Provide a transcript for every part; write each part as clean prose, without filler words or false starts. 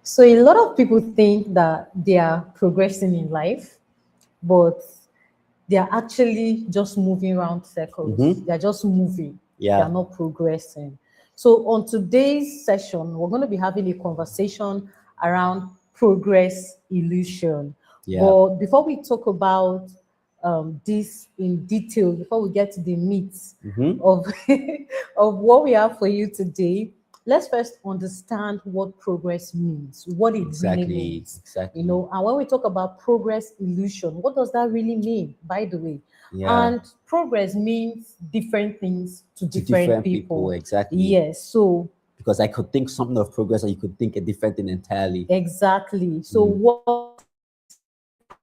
So a lot of people think that they are progressing in life, but they are actually just moving around circles. They are just moving. They Yeah. are not progressing. So on today's session, we're going to be having a conversation around progress illusion. Yeah. But before we talk about this in detail, before we get to the meat of of what we have for you today, let's first understand what progress means, what it really means. Exactly. You know, and when we talk about progress illusion, what does that really mean, by the way? Yeah. And progress means different things to To different different people. people, exactly. Yes, so Because I could think something of progress and you could think a different thing entirely. exactly. So what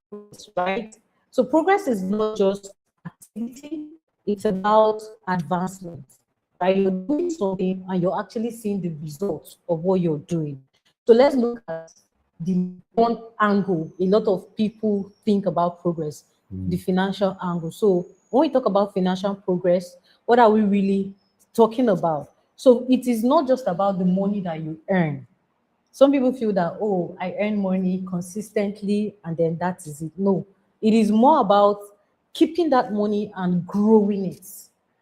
progress, right? So progress is not just activity, it's about advancement. Right? You're doing something and you're actually seeing the results of what you're doing. So let's look at the one angle a lot of people think about progress, the financial angle. So when we talk about financial progress, what are we really talking about? So it is not just about the money that you earn. Some people feel that, oh, I earn money consistently and then that is it. No, it is more about keeping that money and growing it.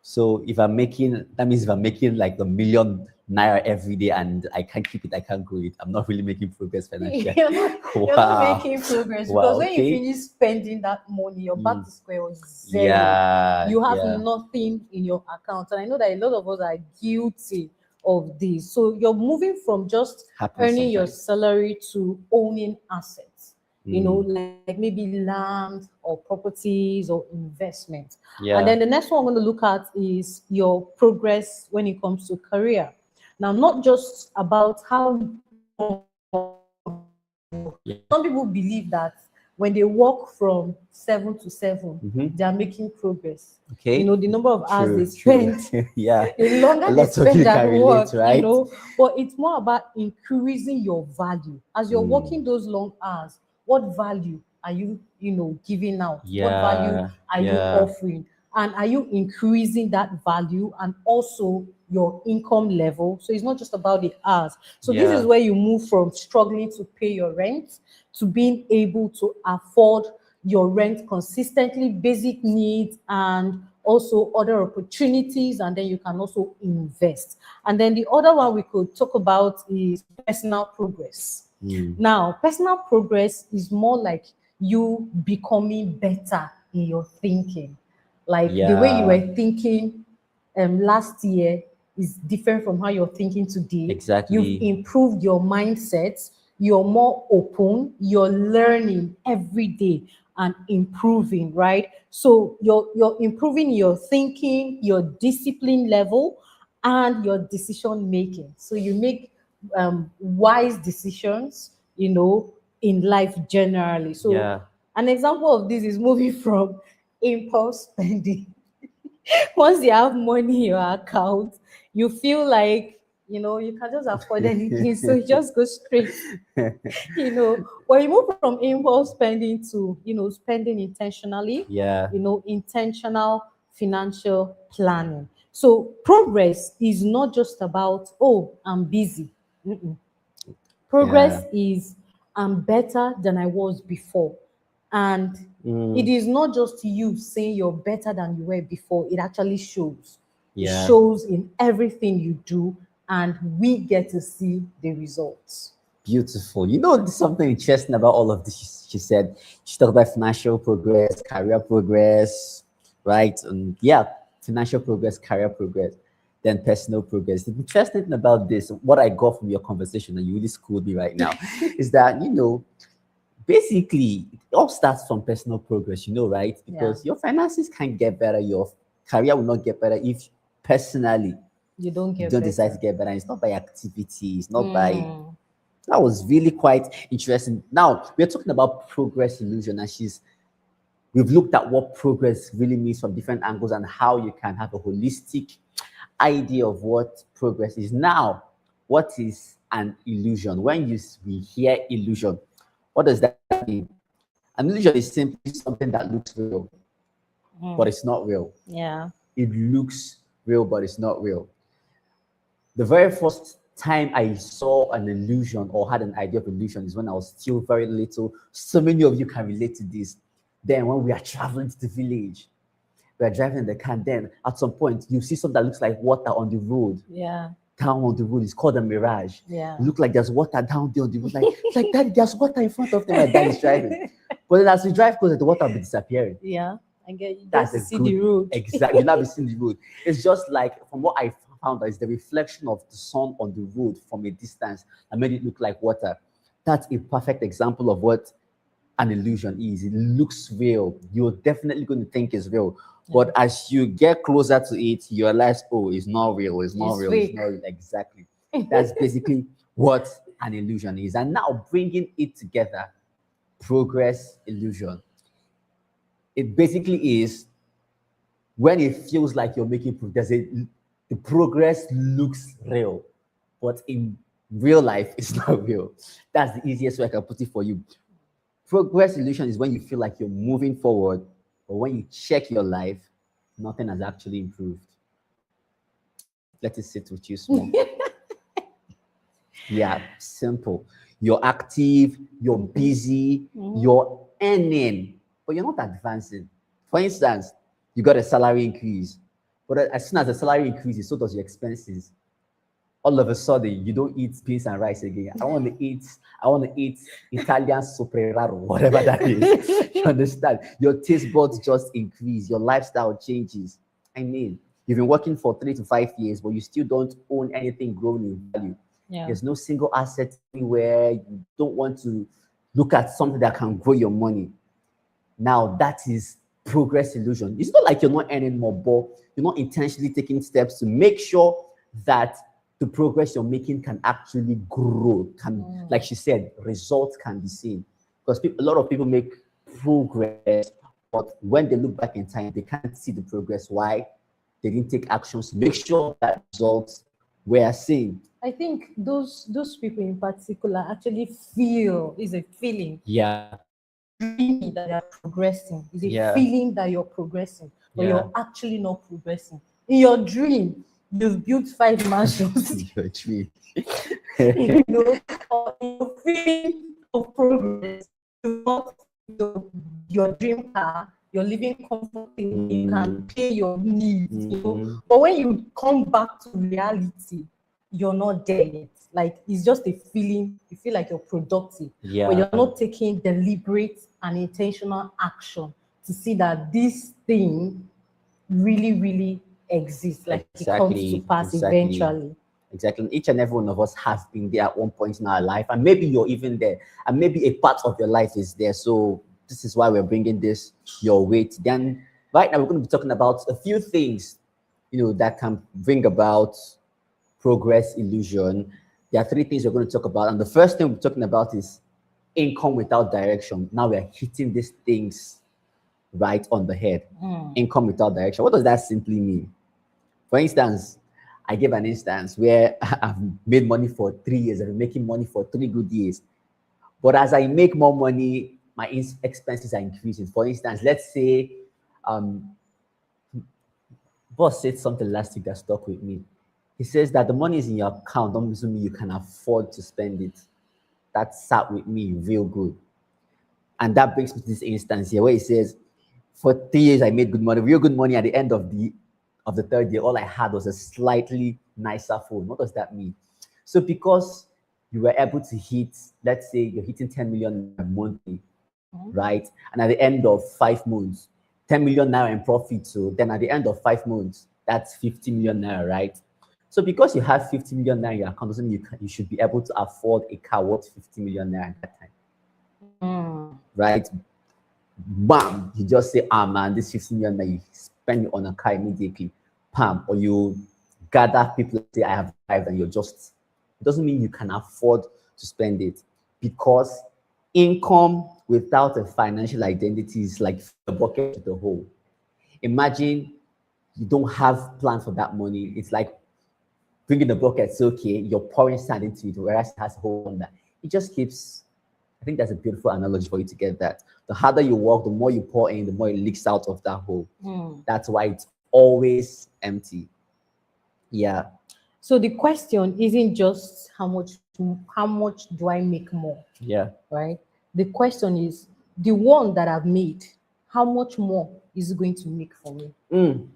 So if I'm making, that means if I'm making like ₦1 million every day and I can't keep it, I can't grow it, I'm not really making progress financially. You're not making progress because Wow, when you okay. finish spending that money, you're back to square one, zero. Yeah. You have Yeah. nothing in your account. And I know that a lot of us are guilty of this. So you're moving from just Happens earning your sometimes. salary to owning assets. You know, like maybe land or properties or investment. And then Yeah. the next one I'm going to look at is your progress when it comes to career. Now, not just about how Yeah. some people believe that when they work from 7 to 7, they are making progress. Okay. You know, the number of hours they True. spend, Yeah. the longer A they lot of spend you at can work, relate, right? you know. But it's more about increasing your value. As you're working those long hours, what value are you, you know, giving out? What value Yeah. are you Yeah. offering? And are you increasing that value and also your income level? So it's not just about the hours. So this is Yeah. where you move from struggling to pay your rent to being able to afford your rent consistently, basic needs, and also other opportunities. And then you can also invest. And then the other one we could talk about is personal progress. Now, personal progress is more like you becoming better in your thinking. Like the way you Yeah. were thinking last year is different from how you're thinking today. You've Exactly. improved your mindset. You're more open. You're learning every day and improving, right? So you're improving your thinking, your discipline level, and your decision making. So you make wise decisions, you know, in life generally. So Yeah. an example of this is moving from impulse spending. Once you have money in your account, you feel like, you know, you can just afford anything. So you just go straight, you know. When you move from impulse spending to, you know, spending intentionally, Yeah. you know, intentional financial planning. So progress is not just about, oh, I'm busy. Progress Yeah. is I'm better than I was before. And it is not just you saying you're better than you were before, it actually shows. It Yeah. shows in everything you do, and we get to see the results. Beautiful. You know, there's something interesting about all of this. She said she talked about financial progress, career progress, right? And yeah, financial progress, career progress, then personal progress. The interesting thing about this, what I got from your conversation, and you really schooled me right now, is that, you know, basically it all starts from personal progress, you know, right? Because your finances can't get better, your career will not get better if personally You don't you get don't decide to better. get better. It's not by activity, it's not by that was really quite interesting. Now we're talking about progress illusion, and we've looked at what progress really means from different angles and how you can have a holistic idea of what progress is. Now, what is an illusion? When we hear illusion, what does that mean? An illusion is simply something that looks real, but it's not real. Yeah. It looks real, but it's not real. The very first time I saw an illusion or had an idea of illusion is when I was still very little. So many of you can relate to this. Then when we are traveling to the village, we are driving in the car, then at some point you see something that looks like water on the road. Yeah. Down on the road, it's called a mirage. Yeah. It look like there's water down there on the road. Like that, there's water in front of them. My dad is driving. But then as we drive closer, the water will be disappearing. Yeah. I get you. That's Just a see good, the road. exactly. You never seen the road. It's just like from what I found, that is the reflection of the sun on the road from a distance that made it look like water. That's a perfect example of what an illusion is. It looks real. You're definitely going to think it's real. But as you get closer to it, you realize, oh, it's not real. It's not It's real. fake. It's not real. Exactly. That's basically what an illusion is. And now bringing it together, progress illusion. It basically is when it feels like you're making progress. The progress looks real, but in real life, it's not real. That's the easiest way I can put it for you. Progress illusion is when you feel like you're moving forward, but when you check your life, nothing has actually improved. Let it sit with you small. Yeah, simple. You're active, you're busy, you're earning, but you're not advancing. For instance, you got a salary increase, but as soon as the salary increases, so does your expenses. All of a sudden, you don't eat beans and rice again. I want to eat Italian sopreraro, whatever that is. You understand? Your taste buds just increase, your lifestyle changes. I mean, you've been working for 3 to 5 years, but you still don't own anything growing in value. Yeah. There's no single asset anywhere. You don't want to look at something that can grow your money. Now that is progress illusion. It's not like you're not earning more, but you're not intentionally taking steps to make sure that the progress you're making can actually grow. Can, like she said, results can be seen. Because a lot of people make progress, but when they look back in time, they can't see the progress. Why? They didn't take actions to make sure that results were seen. I think those people in particular actually feel, is a feeling, Yeah. dreamy that they are progressing. Is a Yeah. feeling that you're progressing, but Yeah. you're actually not progressing. In your dream, you've built 5 mansions. Your dream. You know, or in your feeling of progress, you want your dream car, you're living comfortably, you can pay your needs, you know. But when you come back to reality, you're not there yet. Like, it's just a feeling, you feel like you're productive, Yeah. but you're not taking deliberate and intentional action to see that this thing really, really exists, like it comes to pass eventually. Exactly. Each and every one of us have been there at one point in our life, and maybe you're even there, and maybe a part of your life is there. So this is why we're bringing this your way. Then right now we're going to be talking about a few things, that can bring about progress illusion. There are 3 things we're going to talk about, and the first thing we're talking about is income without direction. Now we're hitting these things right on the head. Income without direction. What does that simply mean? For instance, I gave an instance where I've made money for 3 years. I've been making money for 3 good years. But as I make more money, my expenses are increasing. For instance, let's say, boss said something last week that stuck with me. He says that the money is in your account, don't mean you can afford to spend it. That sat with me real good. And that brings me to this instance here where he says, for 3 years I made good money, real good money. At the end of the 3rd year, all I had was a slightly nicer phone. What does that mean? So because you were able to hit, let's say you're hitting 10 million monthly, right? And at the end of 5 months, 10 million naira in profit. So then at the end of 5 months, that's 50 million naira, right? So because you have 50 million naira in your account, doesn't mean you should be able to afford a car worth 50 million naira at that time. Right? Bam! You just say, man, this 50 million naira, you spend it on a car immediately. Pam! Or you gather people say, I have 5, and it doesn't mean you can afford to spend it, because income without a financial identity is like a bucket to the hole. Imagine you don't have plan for that money. It's like bringing the bucket, so okay, you're pouring sand into it, whereas it has a hole on that. It just keeps, I think that's a beautiful analogy for you to get that. The harder you work, the more you pour in, the more it leaks out of that hole. That's why it's always empty. Yeah. So the question isn't just how much do I make more, Yeah. right? The question is the one that I've made, how much more is it going to make for me? Mm.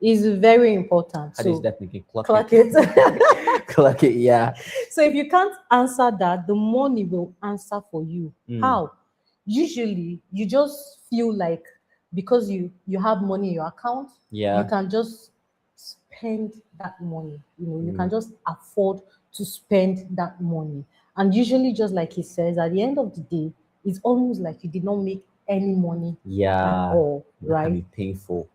Is very important. That is So definitely clock clock it. it. Clock it. Yeah. So if you can't answer that, the money will answer for you. How? Usually you just feel like because you have money in your account, you Yeah. can just spend that money. You can just afford to spend that money. And usually, just like he says, at the end of the day, it's almost like you did not make any money at Yeah. all, That can right? be painful.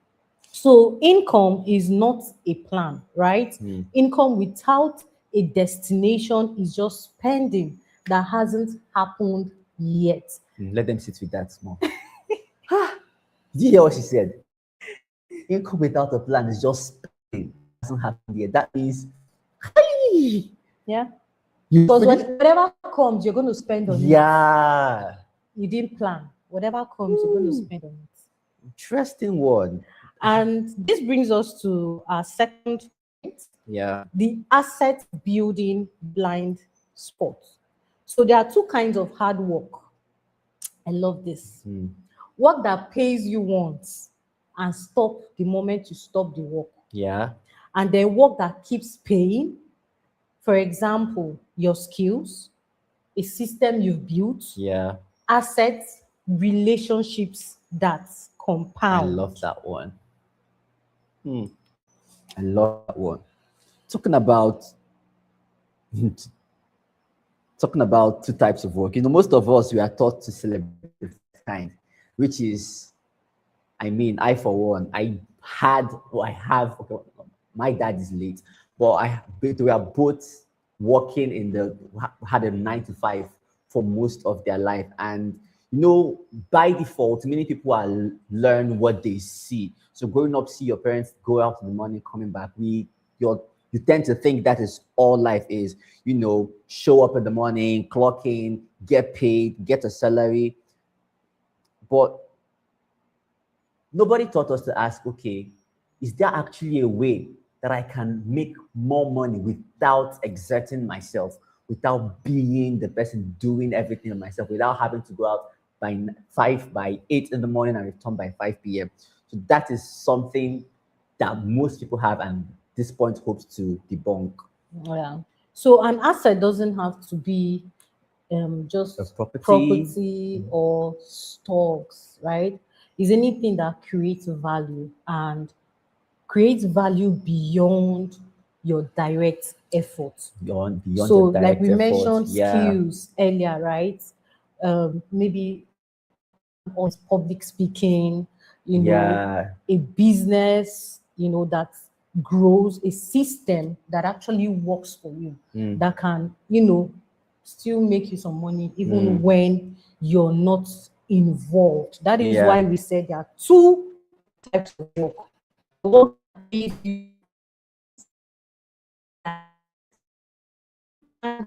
So income is not a plan, right? Income without a destination is just spending that hasn't happened yet. Let them sit with that small. Did you hear what she said? Income without a plan is just spending. Hasn't happened yet. That means Yeah. you Because finish. whatever comes, you're going to spend on it. Yeah. You didn't plan. Whatever comes, you're going to spend on it. Interesting one. And this brings us to our second point, Yeah. the asset building blind spot. So there are two kinds of hard work. I love this. Work that pays you once and stop the moment you stop the work. Yeah. And then work that keeps paying. For example, your skills, a system you've built, Yeah. assets, relationships that I compound. love that one. I love that one. Talking about talking about two types of work. Most of us we are taught to celebrate the first kind, which is, I mean, I for one, I have. Okay, my dad is late, but we are both working had a 9 to 5 for most of their life, and by default, many people are learn what they see. So growing up, see your parents go out in the morning, coming back. You tend to think that is all life is. Show up in the morning, clock in, get paid, get a salary, but nobody taught us to ask, okay, is there actually a way that I can make more money without exerting myself, without being the person doing everything on myself, without having to go out by 8 in the morning and return by 5 p.m. So that is something that most people have, and this point hopes to debunk. Yeah. So an asset doesn't have to be A just property, property or stocks, right? Is anything that creates value and creates value beyond your direct effort. beyond So, your like direct we effort. mentioned Yeah, skills earlier, right? Maybe on public speaking, yeah, a business, that grows, a system that actually works for you, that can, still make you some money even when you're not involved. That is yeah, why we said there are two types of work. The work that pays you and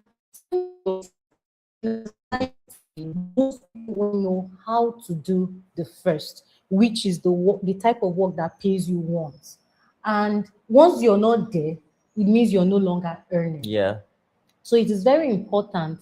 most people won't know how to do the first, which is the type of work that pays you once. And once you're not there, it means you're no longer earning. yeah. So it is very important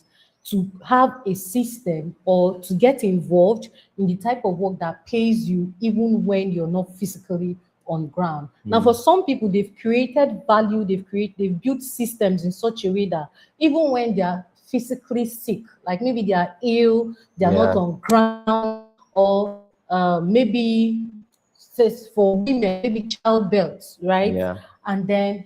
to have a system or to get involved in the type of work that pays you even when you're not physically on ground. Now, for some people, they've created value, they've built systems in such a way that even when they are physically sick, like maybe they are ill, they are not Yeah. on ground, or maybe says for women, maybe childbirth, right? Yeah. And then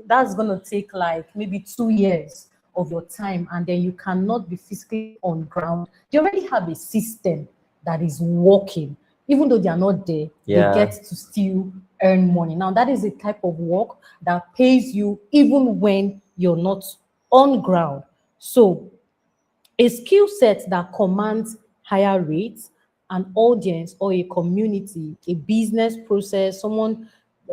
that's gonna take like maybe 2 years of your time, and then you cannot be physically on ground. They already have a system that is working, even though they are not there, they Yeah. get to still earn money. Now that is a type of work that pays you even when you're not on ground. So a skill set that commands higher rates, an audience or a community, a business process, someone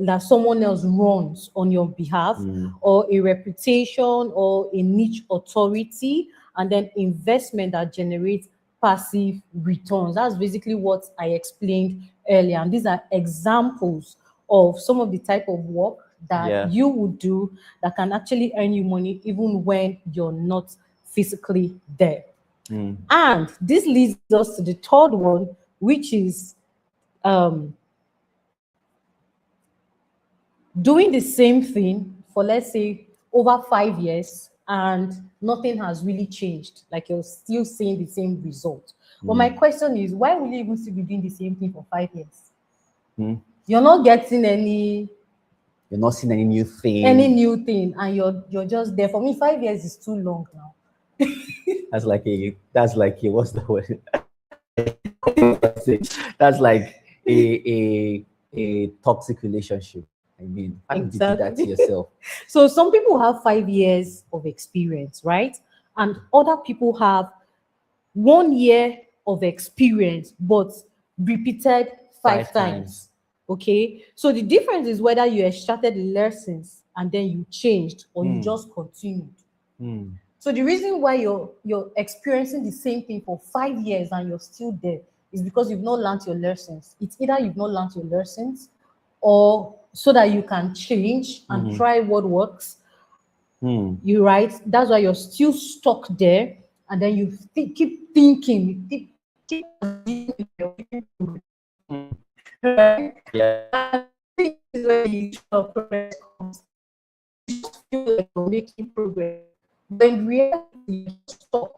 else runs on your behalf, or a reputation or a niche authority, and then investment that generates passive returns. That's basically what I explained earlier. And these are examples of some of the type of work that Yeah. you would do that can actually earn you money even when you're not physically there. And this leads us to the third one, which is um, doing the same thing for, let's say, over 5 years and nothing has really changed. Like you're still seeing the same result. But my question is, why will you even still be doing the same thing for 5 years? You're not getting You're not seeing any new thing. and you're just there. For me, 5 years is too long now. That's like a what's the word? That's like a toxic relationship. I mean, why would you do that to Exactly. yourself? So some people have 5 years of experience, right? And other people have 1 year of experience, but repeated five Five times. times. Okay. So the difference is whether you extracted the lessons and then you changed or you just continued. So the reason why you're experiencing the same thing for 5 years and you're still there is because you've not learned your lessons. It's either you've not learned your lessons or so that you can change and try what works. You right? That's why you're still stuck there, and then you keep thinking, you keep assuming you're making progress. Right? Yeah. And this is where the issue of progress comes. You just feel like you're making progress, but in reality, you're just stuck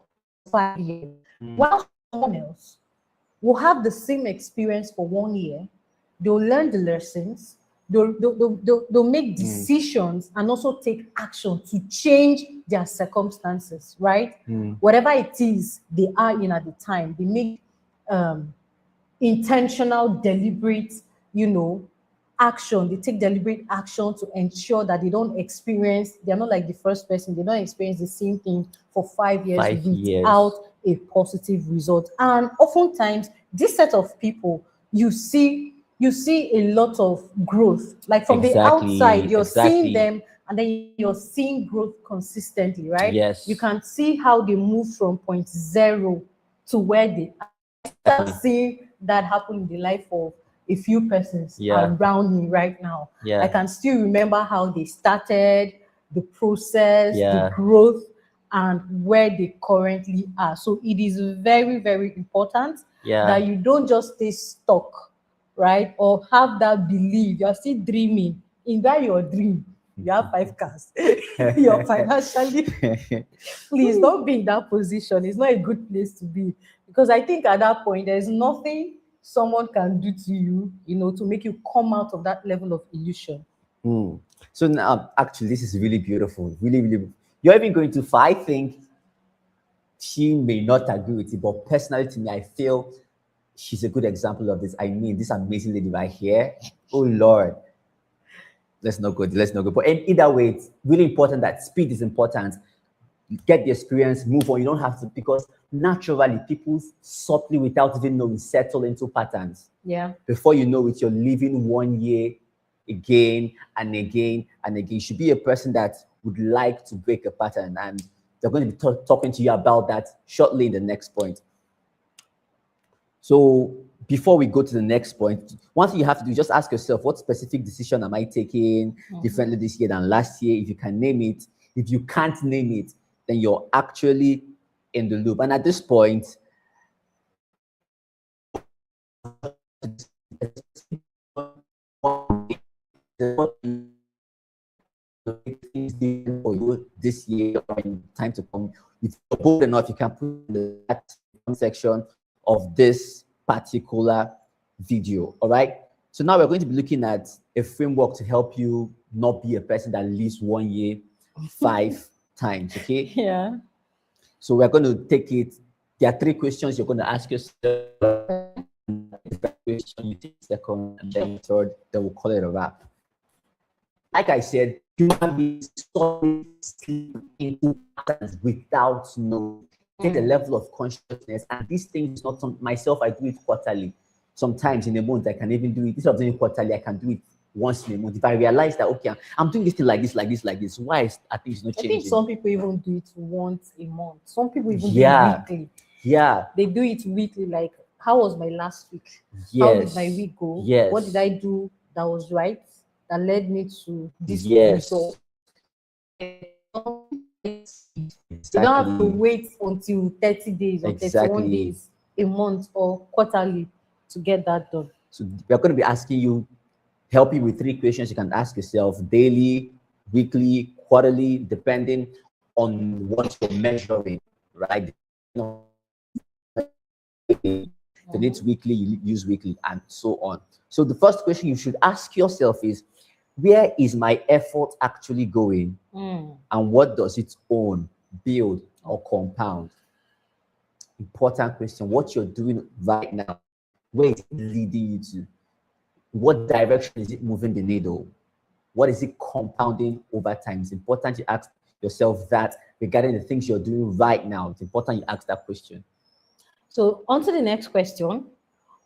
for 5 years. While someone else will have the same experience for 1 year, they'll learn the lessons, they'll make decisions and also take action to change their circumstances, right? Whatever it is they are in at the time, they make intentional, deliberate, action. They take deliberate action to ensure that they don't experience, they're not like the first person, they don't experience the same thing for 5 years 5 years. without a positive result. And oftentimes, this set of people, you see a lot of growth. Like from the outside, you're seeing them and then you're seeing growth consistently, right? Yes. You can see how they move from point zero to where they are. Start seeing that happen in the life of a few persons around me right now. Yeah. I can still remember how they started, the process, Yeah. the growth, and where they currently are. So it is very, very important that you don't just stay stuck, right? Or have that belief. You're still dreaming. In that your dream, you have 5 cars. You're financially. Please don't be in that position. It's not a good place to be. Because I think at that point, there's nothing someone can do to you, to make you come out of that level of illusion. So now, actually, this is really beautiful. Really, really. You're even going to. I think she may not agree with it, but personally, to me, I feel she's a good example of this. I mean, this amazing lady right here. Oh Lord, let's not go. Let's not go. But either way, it's really important that speed is important. Get the experience, move on. You don't have to, because naturally people subtly, without even knowing, settle into patterns. Yeah. Before you know it, you're living 1 year again and again and again. You should be a person that would like to break a pattern, and they're going to be talking to you about that shortly in the next point. So before we go to the next point, one thing you have to do, just ask yourself, what specific decision am I taking differently this year than last year? If you can name it. If you can't name it, then you're actually in the loop. And at this point, things different for you this year or in time to come. If you're bold enough, you can put in the section of this particular video. All right. So now we're going to be looking at a framework to help you not be a person that lives 1 year 5 times. Okay. Yeah. So we're going to take it. There are 3 questions you're going to ask yourself. The question you take second, and then third, then we'll call it a wrap. Like I said, human beings slip into patterns without knowing. Get a level of consciousness, and these things, not myself, I do it quarterly. Sometimes in a month, I can even do it. Instead of doing it quarterly, I can do it once in a month. If I realize that, okay, I'm doing this thing like this, like this, like this, why I think it's not changing? I think some people even do it once a month. Some people even do it weekly. Yeah. They do it weekly, like, how was my last week? Yes. How did my week go? Yes. What did I do that was right, that led me to this Yes. result. You don't have to Exactly. wait until 30 days or 31 Exactly. days, a month, or quarterly to get that done. So we're going to be asking you, help you with 3 questions you can ask yourself: daily, weekly, quarterly, depending on what you're measuring, right? If it's weekly, you use weekly, and so on. So the first question you should ask yourself is, where is my effort actually going? And what does it own, build, or compound? Important question. What you're doing right now, where is it leading you to? What direction is it moving the needle? What is it compounding over time? It's important you ask yourself that regarding the things you're doing right now. It's important you ask that question. So, on to the next question.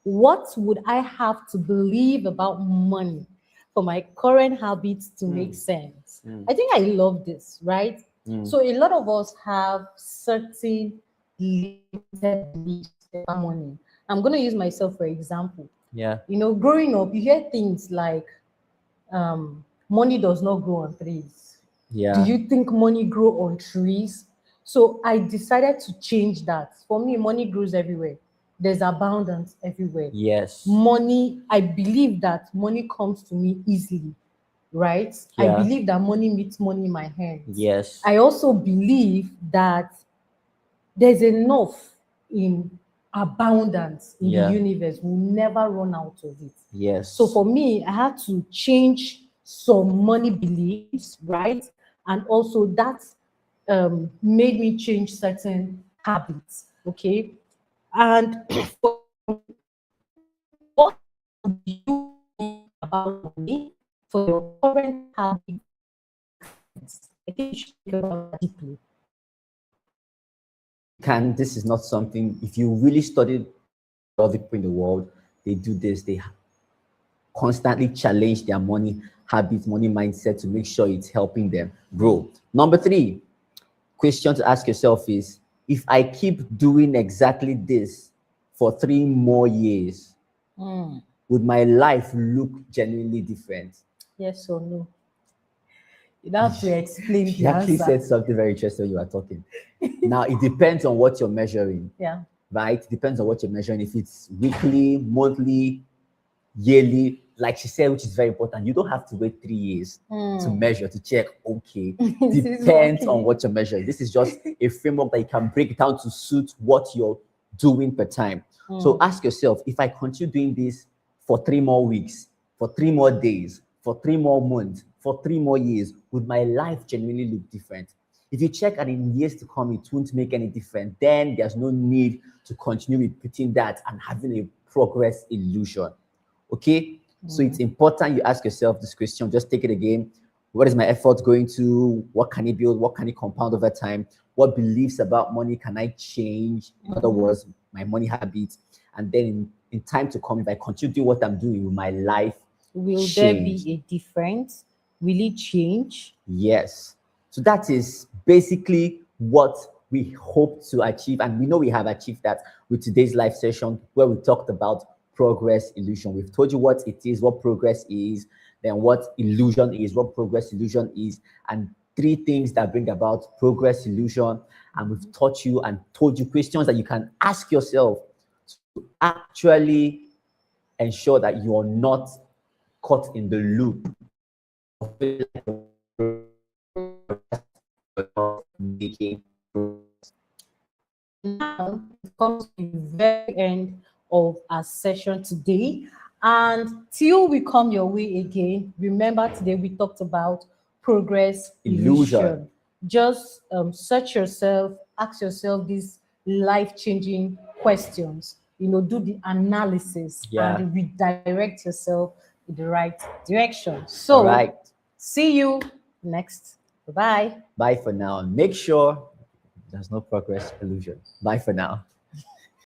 What would I have to believe about money for my current habits to make sense? I think I love this, right? So, a lot of us have certain limited beliefs about money. I'm going to use myself for example. Yeah. You know, growing up, you hear things like money does not grow on trees. Yeah. Do you think money grow on trees? So I decided to change that. For me, money grows everywhere. There's abundance everywhere. Yes. Money, I believe that money comes to me easily, right? I Yeah. believe that money meets money in my hands. Yes. I also believe that there's enough in abundance in Yeah. the universe. We'll never run out of it. Yes. So for me, I had to change some money beliefs, right? And also that made me change certain habits, okay? And for what do you think about money for your current habits? I think you should think about that deeply. This is not something, if you really study other people in the world, they do this. They constantly challenge their money habits, money mindset to make sure it's helping them grow. Number 3 question to ask yourself is, if I keep doing exactly this for 3 more years, would my life look genuinely different? Yes or no? You don't have to explain the You actually answer. said something very interesting when you were talking. Now, it depends on what you're measuring, Yeah. right? It depends on what you're measuring. If it's weekly, monthly, yearly, like she said, which is very important, you don't have to wait 3 years to measure, to check. Okay, This is depends working. on what you're measuring. This is just a framework that you can break down to suit what you're doing per time. So ask yourself, if I continue doing this for 3 more weeks, for 3 more days, for 3 more months, for 3 more years, would my life genuinely look different? If you check and in years to come, it won't make any difference, then there's no need to continue repeating that and having a progress illusion. Okay, so it's important you ask yourself this question. Just take it again. What is my effort going to? What can it build? What can it compound over time? What beliefs about money can I change? In other words, my money habits. And then in time to come, if I continue doing what I'm doing, will my life Will there change? be a difference? Will it change? Yes. So that is basically what we hope to achieve. And we know we have achieved that with today's live session where we talked about progress illusion. We've told you what it is, what progress is, then what illusion is, what progress illusion is, and 3 things that bring about progress illusion. And we've taught you and told you questions that you can ask yourself to actually ensure that you are not caught in the loop of making. Now it comes to the very end of our session today. And till we come your way again, remember today we talked about progress Illusion. illusion. Just search yourself, ask yourself these life-changing questions. You know, do the analysis and redirect yourself in the right direction. So, All right. see you next. Bye-bye. Bye for now. Make sure there's no progress illusion. Bye for now.